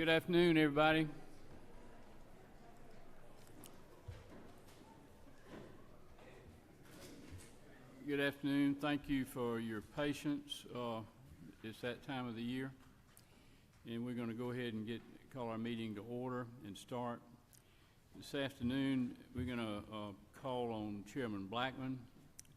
Good afternoon, everybody. Good afternoon. Thank you for your patience. It's that time of the year, and we're going to go ahead and call our meeting to order and start. This afternoon, we're going to call on Chairman Blackman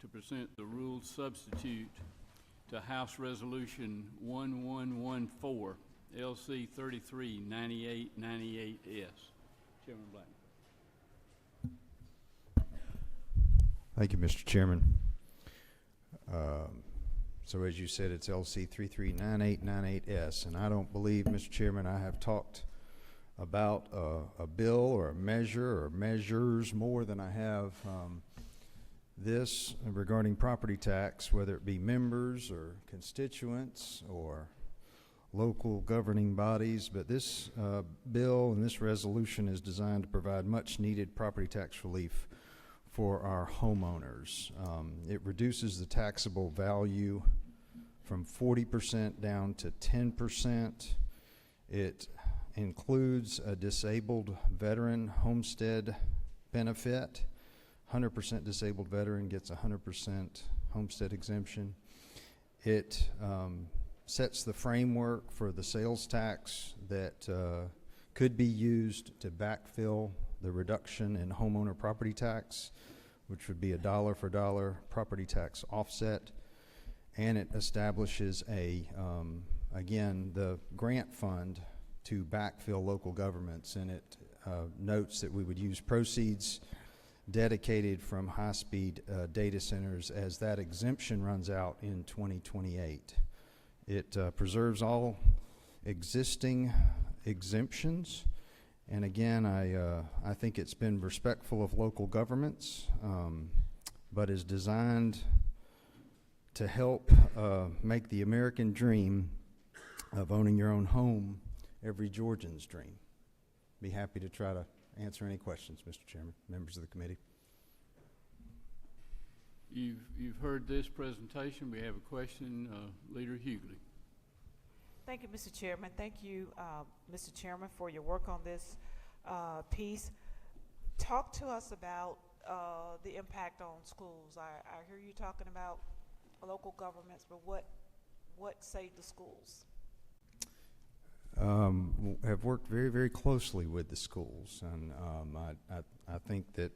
to present the rules substitute to House Resolution 1114, LC 339898S. Chairman Blackman. Thank you, Mr. Chairman. So as you said, it's LC 339898S, and I don't believe, Mr. Chairman, I have talked about a bill or a measure or measures more than I have this regarding property tax, whether it be members or constituents or local governing bodies. But this bill and this resolution is designed to provide much needed property tax relief for our homeowners. It reduces the taxable value from 40% down to 10%. It includes a disabled veteran homestead benefit. 100% disabled veteran gets 100% homestead exemption. It sets the framework for the sales tax that could be used to backfill the reduction in homeowner property tax, which would be a dollar for dollar property tax offset. And it establishes again, the grant fund to backfill local governments. And it notes that we would use proceeds dedicated from high-speed data centers as that exemption runs out in 2028. It preserves all existing exemptions. And again, I think it's been respectful of local governments, but is designed to help make the American dream of owning your own home every Georgian's dream. Be happy to try to answer any questions, Mr. Chairman, members of the committee. You've heard this presentation. We have a question, Leader Hughley. Thank you, Mr. Chairman. Thank you, Mr. Chairman, for your work on this piece. Talk to us about the impact on schools. I hear you talking about local governments, but what say the schools? Have worked very, very closely with the schools, and I think that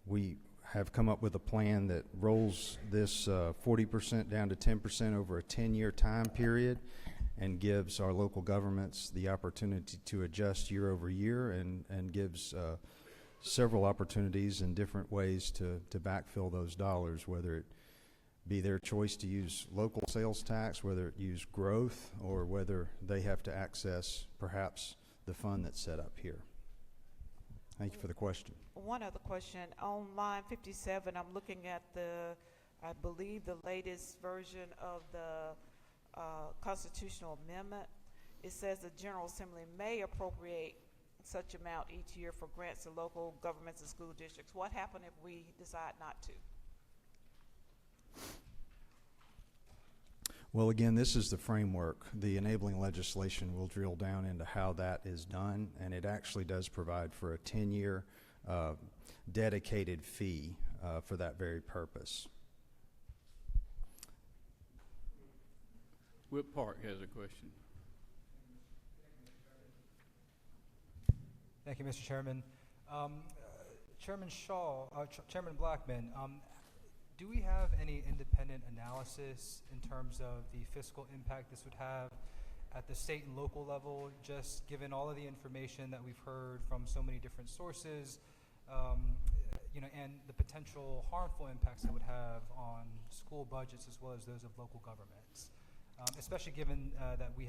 we have come up with a plan that rolls this 40% down to 10% over a 10-year time period, and gives our local governments the opportunity to adjust year over year, and gives several opportunities in different ways to backfill those dollars, whether it be their choice to use local sales tax, whether it use growth, or whether they have to access perhaps the fund that's set up here. Thank you for the question. One other question. On line 57, I'm looking at I believe the latest version of the constitutional amendment. It says the General Assembly may appropriate such amount each year for grants to local governments and school districts. What happens if we decide not to? Well, again, this is the framework. The enabling legislation will drill down into how that is done, and it actually does provide for a 10-year dedicated fee for that very purpose. Whip Park has a question. Thank you, Mr. Chairman. Chairman Chairman Blackman, do we have any independent analysis in terms of the fiscal impact this would have at the state and local level, just given all of the information that we've heard from so many different sources, and the potential harmful impacts it would have on school budgets as well as those of local governments, especially given that we've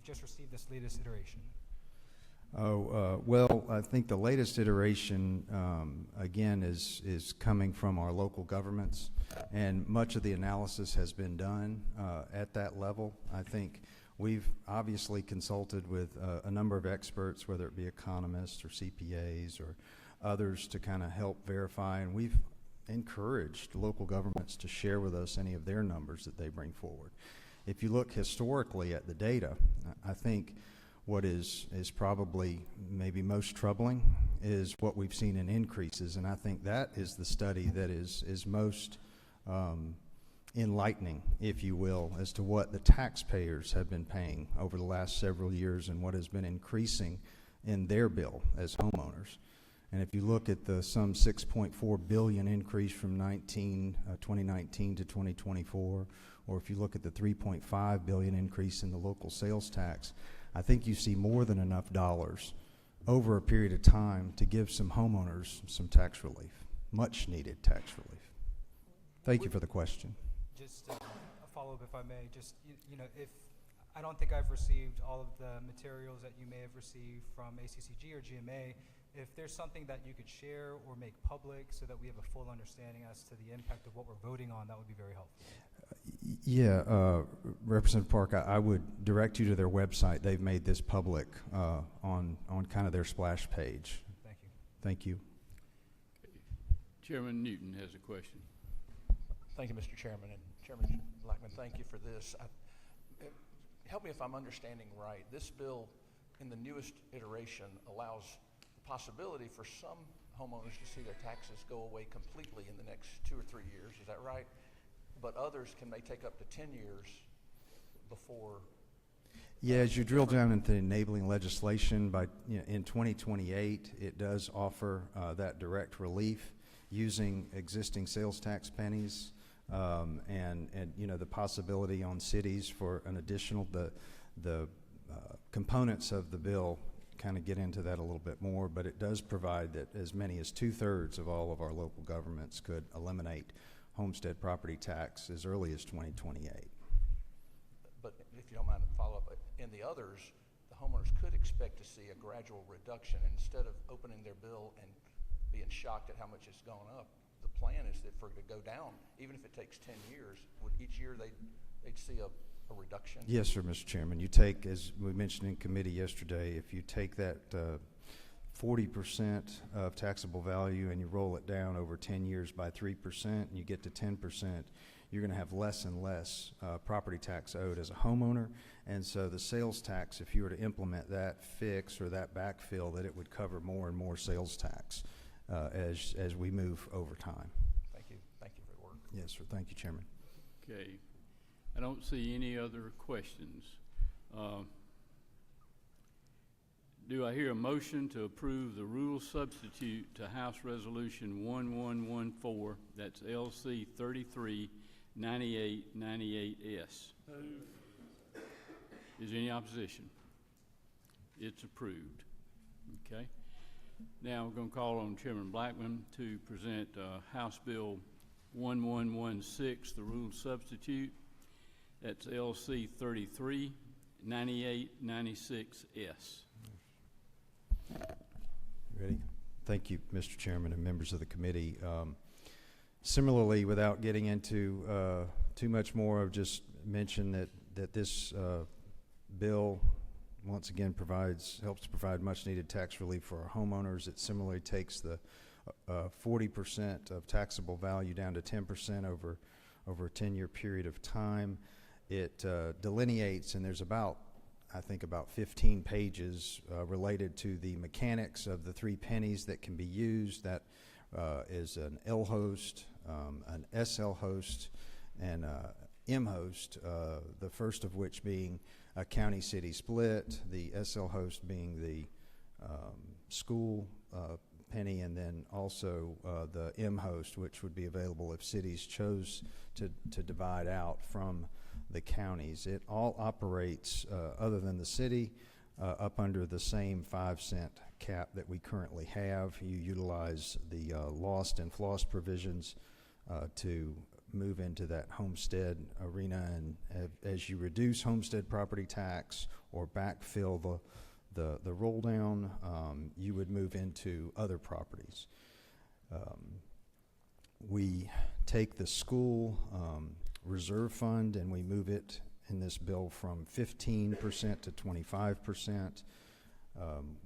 just received this latest iteration? Well, I think the latest iteration, again, is coming from our local governments, and much of the analysis has been done at that level. I think we've obviously consulted with a number of experts, whether it be economists or CPAs or others, to kind of help verify, and we've encouraged local governments to share with us any of their numbers that they bring forward. If you look historically at the data, I think what is probably maybe most troubling is what we've seen in increases, and I think that is the study that is most enlightening, if you will, as to what the taxpayers have been paying over the last several years and what has been increasing in their bill as homeowners. And if you look at the some $6.4 billion increase from 2019 to 2024, or if you look at the $3.5 billion increase in the local sales tax, I think you see more than enough dollars over a period of time to give some homeowners some tax relief, much needed tax relief. Thank you for the question. Just a follow-up, if I may. Just you know, if I don't think I've received all of the materials that you may have received from ACCG or GMA. If there's something that you could share or make public so that we have a full understanding as to the impact of what we're voting on, that would be very helpful. Yeah, Representative Park, I would direct you to their website. They've made this public on kind of their splash page. Thank you. Thank you. Chairman Newton has a question. Thank you, Mr. Chairman. And Chairman Blackman, thank you for this. Help me if I'm understanding right. This bill, in the newest iteration, allows the possibility for some homeowners to see their taxes go away completely in the next 2 or 3 years. Is that right? But others may take up to 10 years before. Yeah, as you drill down into enabling legislation, in 2028, it does offer that direct relief using existing sales tax pennies, and the possibility on cities for an additional the components of the bill kind of get into that a little bit more, but it does provide that as many as 2/3 of all of our local governments could eliminate homestead property tax as early as 2028. But if you don't mind, follow up. In the others, the homeowners could expect to see a gradual reduction. Instead of opening their bill and being shocked at how much it's gone up, the plan is that for it to go down, even if it takes 10 years, would each year they'd see a reduction? Yes, sir, Mr. Chairman. You take, as we mentioned in committee yesterday, if you take that 40% of taxable value and you roll it down over 10 years by 3% and you get to 10%, you're going to have less and less property tax owed as a homeowner. And so the sales tax, if you were to implement that fix or that backfill, that it would cover more and more sales tax as we move over time. Thank you. Thank you for your work. Yes, sir. Thank you, Chairman. Okay. I don't see any other questions. Do I hear a motion to approve the rule substitute to House Resolution 1114, that's LC 339898S? Is there any opposition? It's approved. Okay. Now we're going to call on Chairman Blackman to present House Bill 1116, the rule substitute. That's LC 339896S. Ready? Thank you, Mr. Chairman and members of the committee. Similarly, without getting into too much more, I've just mentioned that this bill once again helps to provide much needed tax relief for our homeowners. It similarly takes the 40% of taxable value down to 10% over a 10-year period of time. It delineates, and there's about 15 pages related to the mechanics of the 3 pennies that can be used. That is an L host, an SL host, and M host, the first of which being a county-city split, the SL host being the school penny, and then also the M host, which would be available if cities chose to divide out from the counties. It all operates, other than the city, up under the same 5-cent cap that we currently have. You utilize the lost and flossed provisions to move into that homestead arena, and as you reduce homestead property tax or backfill the roll down, you would move into other properties. We take the school reserve fund and we move it in this bill from 15% to 25%.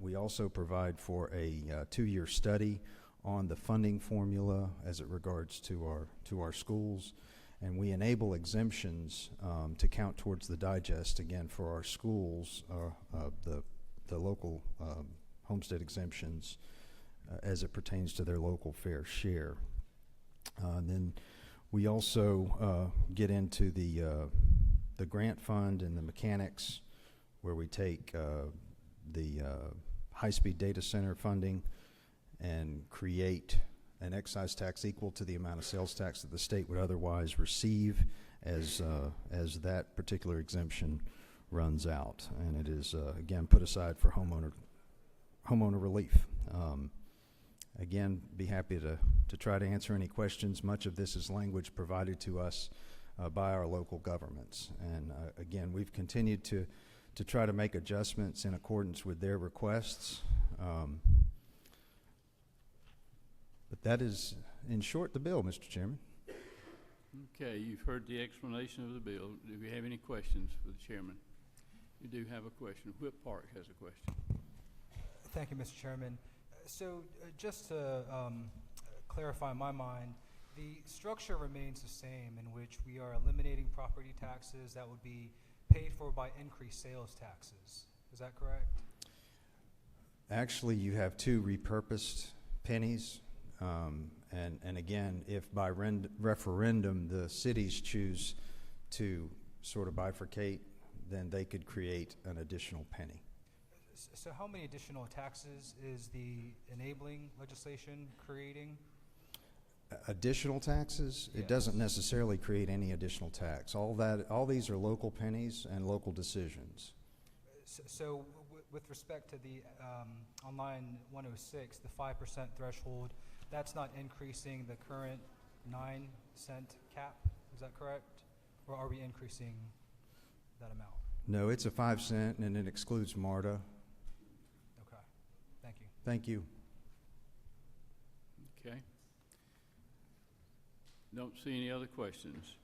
We also provide for a 2-year study on the funding formula as it regards to our schools, And we enable exemptions to count towards the digest, again, for our schools, the local homestead exemptions as it pertains to their local fair share. And then we also get into the grant fund and the mechanics, where we take the high-speed data center funding and create an excise tax equal to the amount of sales tax that the state would otherwise receive as that particular exemption runs out. And it is, again, put aside for homeowner relief. Again, be happy to try to answer any questions. Much of this is language provided to us by our local governments. And again, we've continued to try to make adjustments in accordance with their requests. But that is, in short, the bill, Mr. Chairman. Okay, you've heard the explanation of the bill. Do we have any questions for the chairman? We do have a question. Whip Park has a question. Thank you, Mr. Chairman. So just to clarify in my mind, the structure remains the same, in which we are eliminating property taxes that would be paid for by increased sales taxes. Is that correct? Actually, you have two repurposed pennies. And again, if by referendum the cities choose to sort of bifurcate, then they could create an additional penny. So how many additional taxes is the enabling legislation creating? Additional taxes? Yes. It doesn't necessarily create any additional tax. All these are local pennies and local decisions. So with respect to the on line 106, the 5% threshold, that's not increasing the current 9-cent cap, is that correct? Or are we increasing that amount? No, it's a 5 cent and it excludes MARTA. Okay, thank you. Thank you. Okay. Don't see any other questions.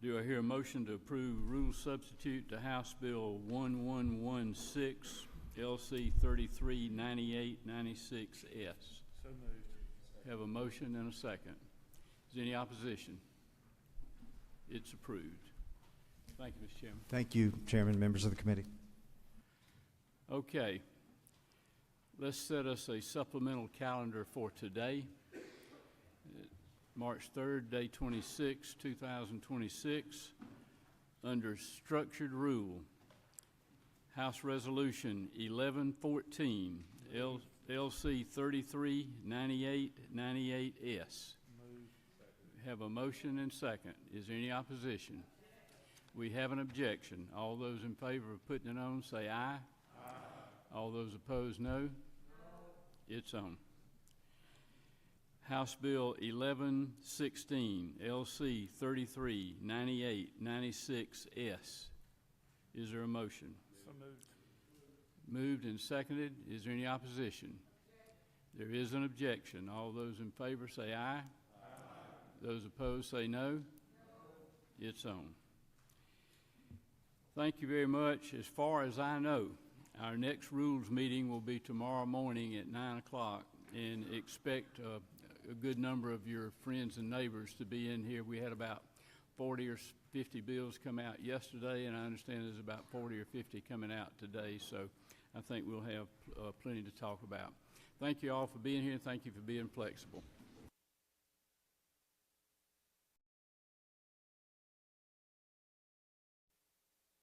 Do I hear a motion to approve rule substitute to House Bill 1116, LC 339896S? So moved. Have a motion and a second. Is there any opposition? It's approved. Thank you, Mr. Chairman. Thank you, Chairman, members of the committee. Okay. Let's set us a supplemental calendar for today. March 3rd, day 26, 2026. Under structured rule, House Resolution 1114, LC 339898S. Have a motion and second. Is there any opposition? We have an objection. All those in favor of putting it on say aye. Aye. All those opposed, no. No. It's on. House Bill 1116, LC 339896S. Is there a motion? So moved. Moved and seconded. Is there any opposition? There is an objection. All those in favor say aye. Aye. Those opposed say no. No. It's on. Thank you very much. As far as I know, our next rules meeting will be tomorrow morning at 9 o'clock, and expect a good number of your friends and neighbors to be in here. We had about 40 or 50 bills come out yesterday, and I understand there's about 40 or 50 coming out today, so I think we'll have plenty to talk about. Thank you all for being here, and thank you for being flexible.